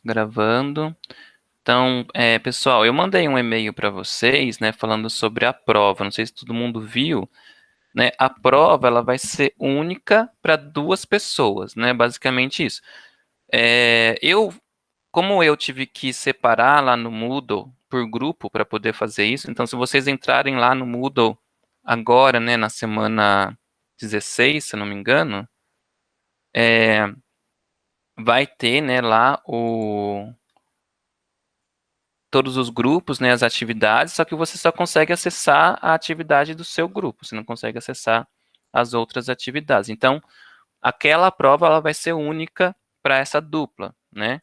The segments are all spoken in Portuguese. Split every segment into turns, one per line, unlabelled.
Gravando. Então, pessoal, eu mandei um e-mail para vocês, né, falando sobre a prova. Não sei se todo mundo viu, né? A prova ela vai ser única para duas pessoas, né? Basicamente isso. Como eu tive que separar lá no Moodle por grupo para poder fazer isso, então se vocês entrarem lá no Moodle agora, né, na semana 16, se eu não me engano, vai ter, né, lá todos os grupos, né, as atividades, só que você só consegue acessar a atividade do seu grupo, você não consegue acessar as outras atividades. Então, aquela prova ela vai ser única para essa dupla, né?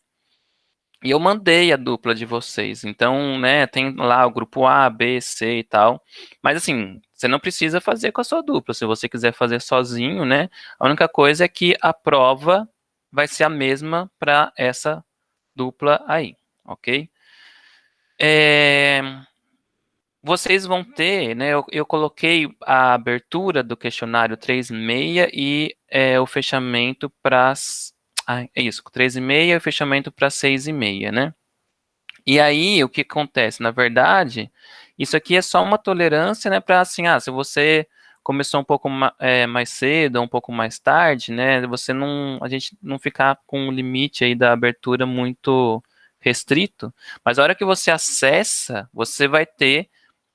E eu mandei a dupla de vocês. Então, né, tem lá o grupo A, B, C e tal. Mas assim, você não precisa fazer com a sua dupla. Se você quiser fazer sozinho, né? A única coisa é que a prova vai ser a mesma para essa dupla aí, ok? É, vocês vão ter, né? Eu coloquei a abertura do questionário 3,5 e o fechamento para é isso, 3,5 e o fechamento para 6,5, né? E aí, o que acontece? Na verdade, isso aqui é só uma tolerância, né, para assim, se você começou um pouco mais cedo, ou um pouco mais tarde, né, a gente não ficar com o limite aí da abertura muito restrito, mas a hora que você acessa, você vai ter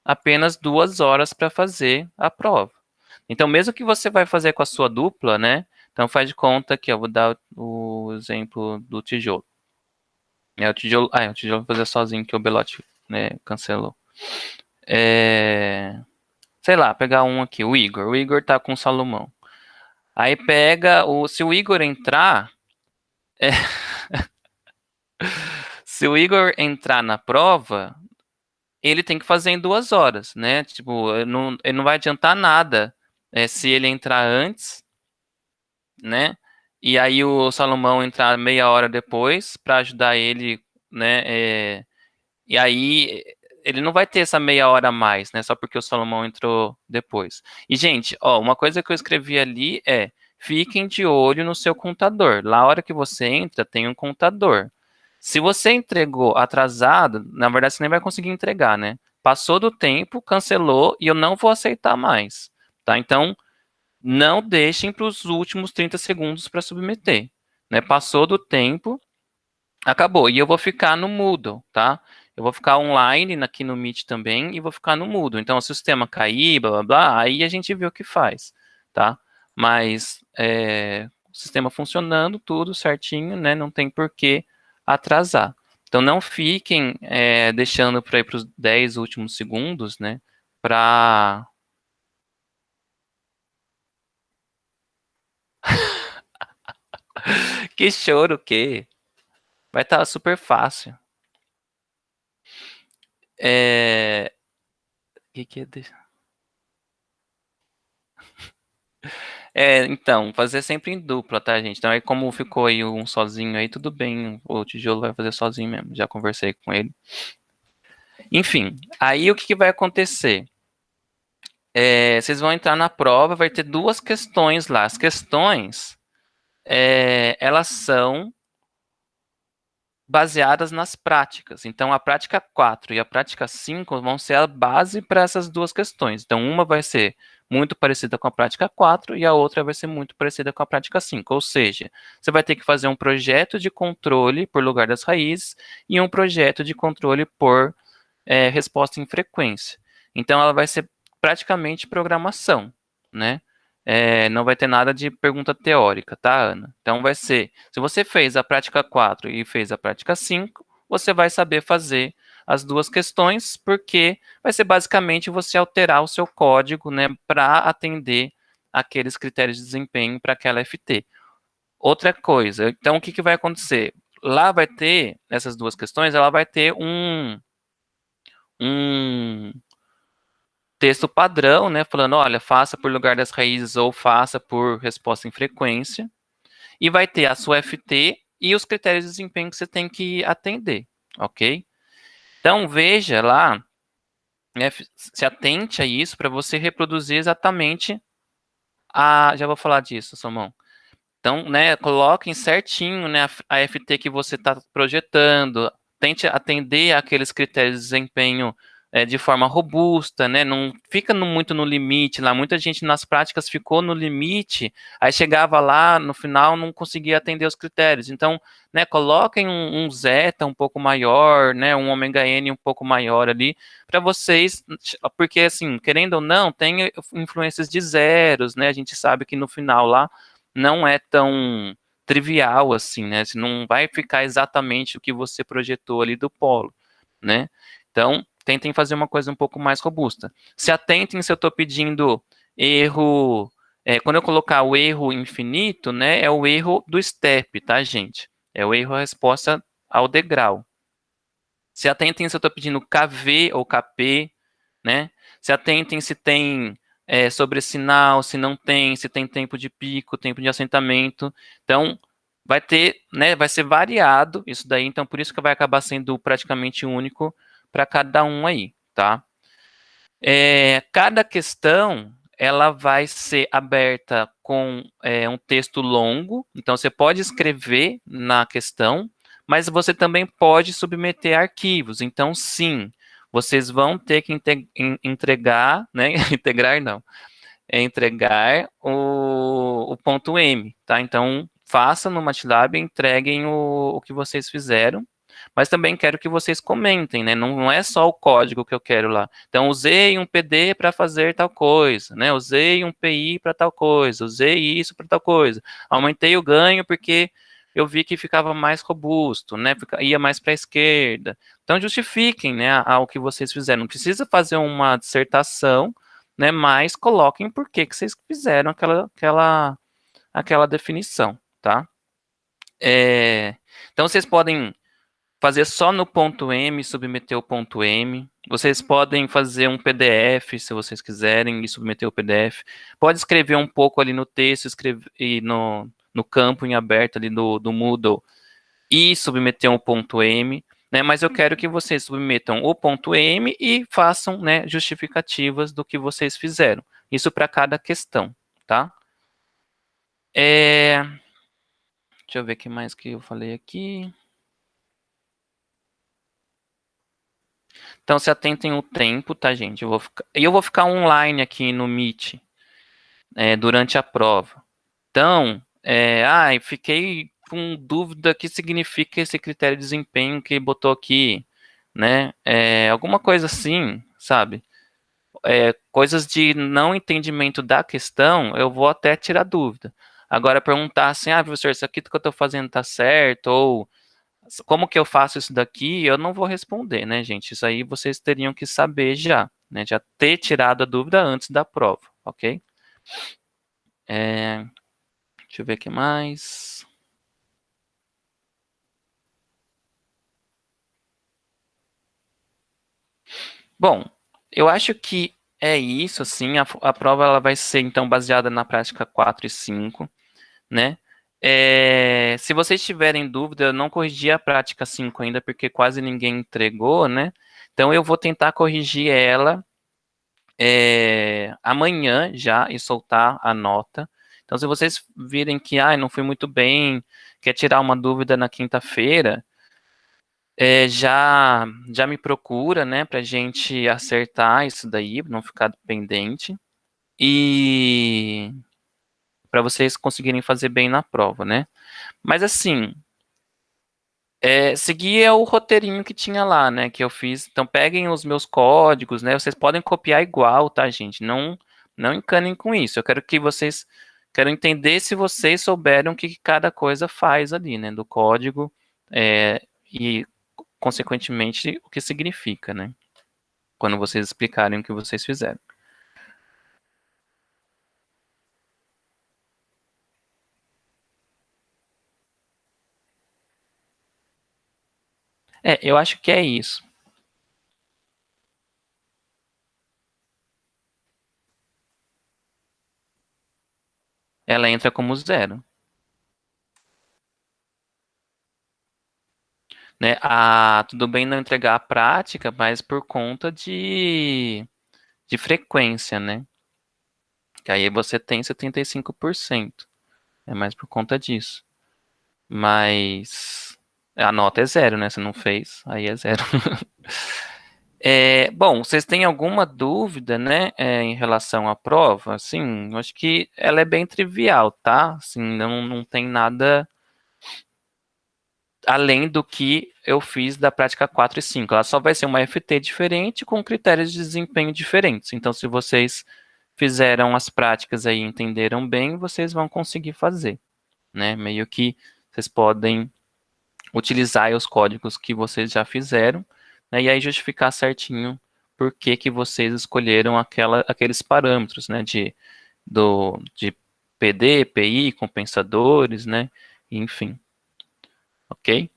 apenas 2 horas para fazer a prova. Então, mesmo que você vai fazer com a sua dupla, né, então faz de conta que eu vou dar o exemplo do tijolo. O tijolo vai fazer sozinho que o Belotti, né, cancelou. Sei lá, pegar um aqui, o Igor. O Igor tá com o Salomão. Aí se o Igor entrar, é, se o Igor entrar na prova, ele tem que fazer em 2 horas, né? Tipo, ele não vai adiantar nada se ele entrar antes, né? E aí o Salomão entrar meia hora depois para ajudar ele, né? E aí ele não vai ter essa meia hora a mais, né? Só porque o Salomão entrou depois. E, gente, ó, uma coisa que eu escrevi ali é: fiquem de olho no seu contador. Lá, a hora que você entra, tem um contador. Se você entregou atrasado, na verdade você nem vai conseguir entregar, né? Passou do tempo, cancelou e eu não vou aceitar mais, tá? Então, não deixem para os últimos 30 segundos para submeter, né? Passou do tempo, acabou. E eu vou ficar no Moodle, tá? Eu vou ficar online aqui no Meet também e vou ficar no Moodle. Então, se o sistema cair, blá, blá, blá, aí a gente vê o que faz, tá? Mas o sistema funcionando, tudo certinho, né? Não tem por que atrasar. Então, não fiquem deixando para ir para os 10 últimos segundos, né? Para... Que choro, o quê? Vai estar super fácil. É... que é então, fazer sempre em dupla, tá, gente? Então, aí como ficou aí um sozinho aí, tudo bem, o tijolo vai fazer sozinho mesmo, já conversei com ele. Enfim, aí o que, que vai acontecer? Vocês vão entrar na prova, vai ter duas questões lá. As questões, elas são baseadas nas práticas. Então, a prática 4 e a prática 5 vão ser a base para essas duas questões. Então, uma vai ser muito parecida com a prática 4 e a outra vai ser muito parecida com a prática 5. Ou seja, você vai ter que fazer um projeto de controle por lugar das raízes e um projeto de controle por resposta em frequência. Então, ela vai ser praticamente programação, né? Não vai ter nada de pergunta teórica, tá, Ana? Então vai ser, se você fez a prática 4 e fez a prática 5, você vai saber fazer as duas questões, porque vai ser basicamente você alterar o seu código, né, para atender aqueles critérios de desempenho para aquela FT. Outra coisa, então o que, que vai acontecer? Lá vai ter, essas duas questões, ela vai ter um texto padrão, né, falando, olha, faça por lugar das raízes ou faça por resposta em frequência, e vai ter a sua FT e os critérios de desempenho que você tem que atender, ok? Então, veja lá, né, se atente a isso para você reproduzir exatamente já vou falar disso, Salmão, Então, né, coloquem certinho, né, a FT que você está projetando, tente atender aqueles critérios de desempenho de forma robusta, né, não fica muito no limite lá, muita gente nas práticas ficou no limite, aí chegava lá, no final não conseguia atender os critérios, então, né, coloquem um zeta um pouco maior, né, um ômega N um pouco maior ali, para vocês, porque assim, querendo ou não, tem influências de zeros, né, a gente sabe que no final lá, não é tão trivial assim, né? Você não vai ficar exatamente o que você projetou ali do polo, né? Então, tentem fazer uma coisa um pouco mais robusta. Se atentem se eu estou pedindo erro. Quando eu colocar o erro infinito, né? É o erro do step, tá, gente? É o erro a resposta ao degrau. Se atentem se eu estou pedindo KV ou KP, né? Se atentem se tem sobressinal, se não tem, se tem tempo de pico, tempo de assentamento. Então, vai ter, né? Vai ser variado isso daí, então por isso que vai acabar sendo praticamente único para cada um aí, tá? Cada questão ela vai ser aberta com um texto longo, então você pode escrever na questão, mas você também pode submeter arquivos. Então, sim, vocês vão ter que entregar, né? Integrar não, entregar o ponto M, tá? Então, faça no MATLAB, entreguem o que vocês fizeram, mas também quero que vocês comentem, né? Não é só o código que eu quero lá. Então, usei um PD para fazer tal coisa, né? Usei um PI para tal coisa, usei isso para tal coisa. Aumentei o ganho porque eu vi que ficava mais robusto, né? Ia mais para a esquerda. Então, justifiquem, né, o que vocês fizeram. Não precisa fazer uma dissertação, né? Mas coloquem por que vocês fizeram aquela definição, tá? Então, vocês podem fazer só no ponto M, submeter o ponto M. Vocês podem fazer um PDF, se vocês quiserem, e submeter o PDF. Pode escrever um pouco ali no texto, escrever e no campo em aberto ali do Moodle e submeter um ponto M, né? Mas eu quero que vocês submetam o ponto M e façam, né, justificativas do que vocês fizeram. Isso para cada questão, tá? Deixa eu ver o que mais que eu falei aqui. Então, se atentem o tempo, tá, gente? Eu vou ficar online aqui no Meet durante a prova. Então, fiquei com dúvida o que significa esse critério de desempenho que botou aqui, né? Alguma coisa assim, sabe? Coisas de não entendimento da questão, eu vou até tirar dúvida. Agora, perguntar assim, professor, isso aqui que eu estou fazendo tá certo? Ou como que eu faço isso daqui? Eu não vou responder, né, gente? Isso aí vocês teriam que saber já, né? Já ter tirado a dúvida antes da prova, ok? Deixa eu ver o que mais. Bom, eu acho que é isso, assim, a prova ela vai ser, então, baseada na prática 4 e 5, né? Se vocês tiverem dúvida, eu não corrigi a prática 5 ainda, porque quase ninguém entregou, né? Então, eu vou tentar corrigir ela amanhã já e soltar a nota. Então, se vocês virem que não fui muito bem, quer tirar uma dúvida na quinta-feira, já me procura, né, para gente acertar isso daí, não ficar pendente e para vocês conseguirem fazer bem na prova, né? Mas assim, seguir o roteirinho que tinha lá, né, que eu fiz. Então peguem os meus códigos, né? Vocês podem copiar igual, tá, gente? Não encanem com isso. Eu quero entender se vocês souberam o que cada coisa faz ali, né, do código e consequentemente o que significa, né? Quando vocês explicarem o que vocês fizeram. Eu acho que é isso. Ela entra como zero, né? Tudo bem não entregar a prática, mas por conta de frequência, né? Que aí você tem 75%. É mais por conta disso. Mas a nota é zero, né? Se não fez, aí é zero. Bom, vocês têm alguma dúvida, né, em relação à prova? Assim, eu acho que ela é bem trivial, tá? Assim, não tem nada além do que eu fiz da prática 4 e 5. Ela só vai ser uma FT diferente com critérios de desempenho diferentes. Então, se vocês fizeram as práticas aí e entenderam bem, vocês vão conseguir fazer, né? Meio que vocês podem utilizar aí os códigos que vocês já fizeram, né? E aí justificar certinho por que que vocês escolheram aqueles parâmetros, né? De PD, PI, compensadores, né? Enfim, ok?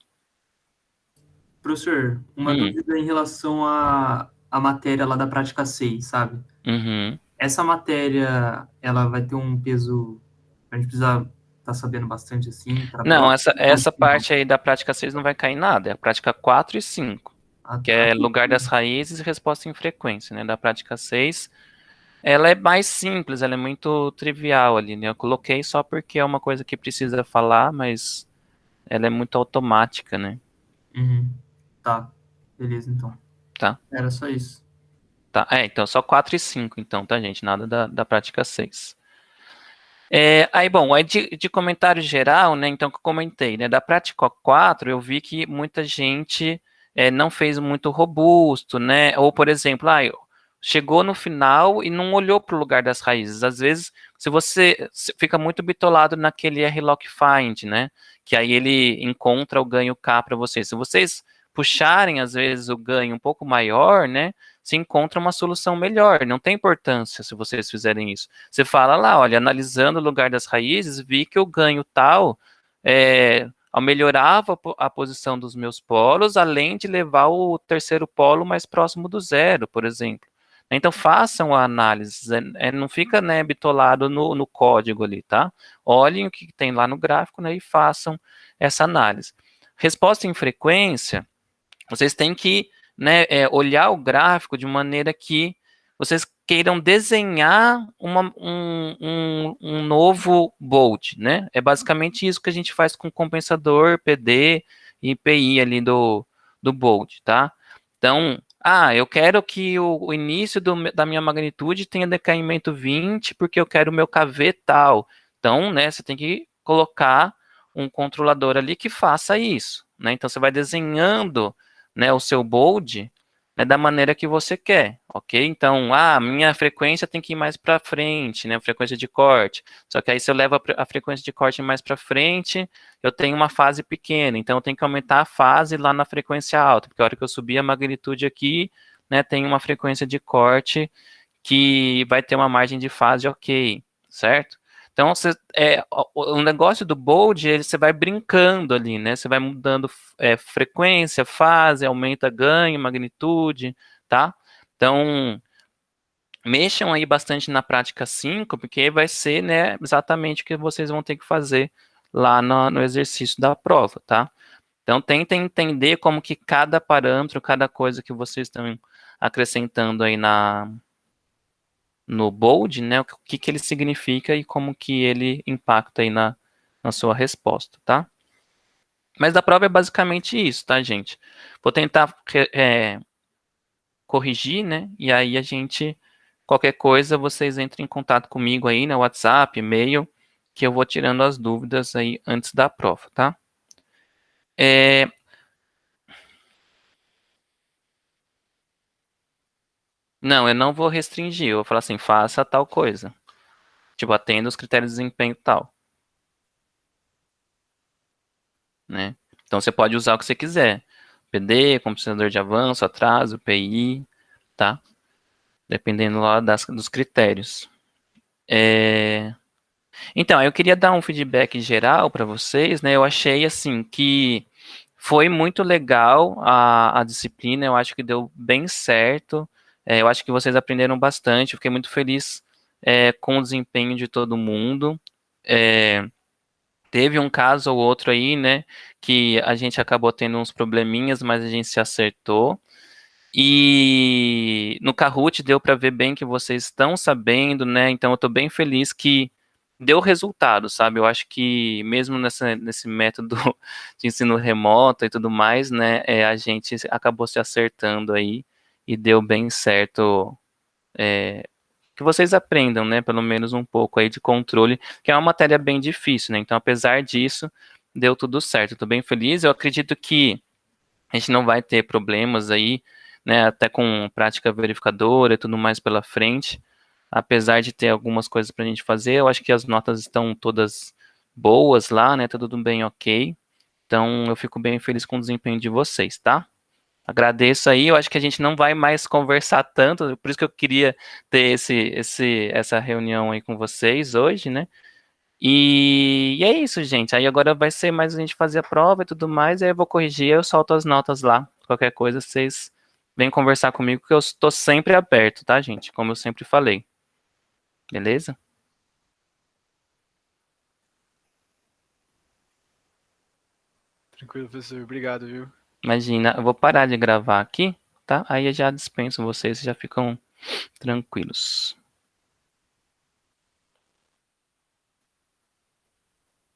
Professor, uma
Hum,
dúvida em relação à matéria lá da prática 6, sabe?
uhum.
Essa matéria, ela vai ter um peso, a gente precisa estar sabendo bastante assim para a
Não,
prova?
essa parte aí da prática 6 não vai cair nada, é a prática 4 e 5,
Ah,
que
tá.
é lugar das raízes e resposta em frequência, né? Da prática 6, ela é mais simples, ela é muito trivial ali, né? Eu coloquei só porque é uma coisa que precisa falar, mas ela é muito automática, né?
Uhum. Tá, beleza, então.
Tá?
Era só isso.
Tá. Então só 4 e 5, então, tá, gente? Nada da prática 6. Aí, bom, aí de comentário geral, né, então que eu comentei, né, da prática 4 eu vi que muita gente não fez muito robusto, né, ou, por exemplo, chegou no final e não olhou para o lugar das raízes. Às vezes, se você fica muito bitolado naquele R-Lock Find, né, que aí ele encontra o ganho K para vocês. Se vocês puxarem, às vezes, o ganho um pouco maior, né, se encontra uma solução melhor. Não tem importância se vocês fizerem isso. Você fala lá, olha, analisando o lugar das raízes, vi que o ganho tal melhorava a posição dos meus polos, além de levar o terceiro polo mais próximo do zero, por exemplo. Então façam a análise, não fica, né, bitolado no código ali, tá? Olhem o que tem lá no gráfico, né, e façam essa análise. Resposta em frequência, vocês têm que, né, olhar o gráfico de maneira que vocês queiram desenhar um novo bolt, né? É basicamente isso que a gente faz com compensador, PD e PI ali do bolt, tá? Então, eu quero que o início da minha magnitude tenha decaimento 20, porque eu quero o meu KV tal. Então, né, você tem que colocar um controlador ali que faça isso, né? Então, você vai desenhando, né, o seu bold, né, da maneira que você quer, ok? Então, minha frequência tem que ir mais para frente, né, a frequência de corte. Só que aí se eu levo a frequência de corte mais para frente, eu tenho uma fase pequena, então eu tenho que aumentar a fase lá na frequência alta, porque a hora que eu subir a magnitude aqui, né, tem uma frequência de corte que vai ter uma margem de fase ok, certo? Então, o negócio do bold, você vai brincando ali, né? Você vai mudando frequência, fase, aumenta ganho, magnitude, tá? Então, mexam aí bastante na prática 5, porque vai ser, né, exatamente o que vocês vão ter que fazer lá no exercício da prova, tá? Então, tentem entender como que cada parâmetro, cada coisa que vocês estão acrescentando aí no bold, né, o que ele significa e como que ele impacta aí na sua resposta, tá? Mas da prova é basicamente isso, tá, gente? Vou tentar corrigir, né, e aí qualquer coisa, vocês entrem em contato comigo aí, no WhatsApp, e-mail, que eu vou tirando as dúvidas aí antes da prova, tá? É, não, eu não vou restringir, eu vou falar assim, faça tal coisa. Tipo, atenda os critérios de desempenho tal, né? Então você pode usar o que você quiser. PD, compensador de avanço, atraso, PI, tá? Dependendo lá dos critérios. Então, eu queria dar um feedback geral para vocês, né? Eu achei assim que foi muito legal a disciplina, eu acho que deu bem certo. Eu acho que vocês aprenderam bastante, eu fiquei muito feliz com o desempenho de todo mundo. É, Teve um caso ou outro aí, né, que a gente acabou tendo uns probleminhas, mas a gente se acertou. E no Kahoot deu para ver bem que vocês estão sabendo, né? Então eu estou bem feliz que deu resultado, sabe? Eu acho que mesmo nesse método de ensino remoto e tudo mais, né, a gente acabou se acertando aí e deu bem certo. Que vocês aprendam, né, pelo menos um pouco aí de controle, que é uma matéria bem difícil, né? Então, apesar disso, deu tudo certo. Estou bem feliz. Eu acredito que a gente não vai ter problemas aí, né, até com prática verificadora e tudo mais pela frente. Apesar de ter algumas coisas para a gente fazer, eu acho que as notas estão todas boas lá, né? Tá tudo bem ok. Então, eu fico bem feliz com o desempenho de vocês, tá? Agradeço aí, eu acho que a gente não vai mais conversar tanto, por isso que eu queria ter essa reunião aí com vocês hoje, né? E é isso, gente. Aí agora vai ser mais a gente fazer a prova e tudo mais, aí eu vou corrigir, eu solto as notas lá. Qualquer coisa, vocês vêm conversar comigo, que eu estou sempre aberto, tá, gente? Como eu sempre falei. Beleza?
Tranquilo, professor. Obrigado, viu?
Imagina, eu vou parar de gravar aqui, tá? Aí eu já dispenso vocês, já ficam tranquilos.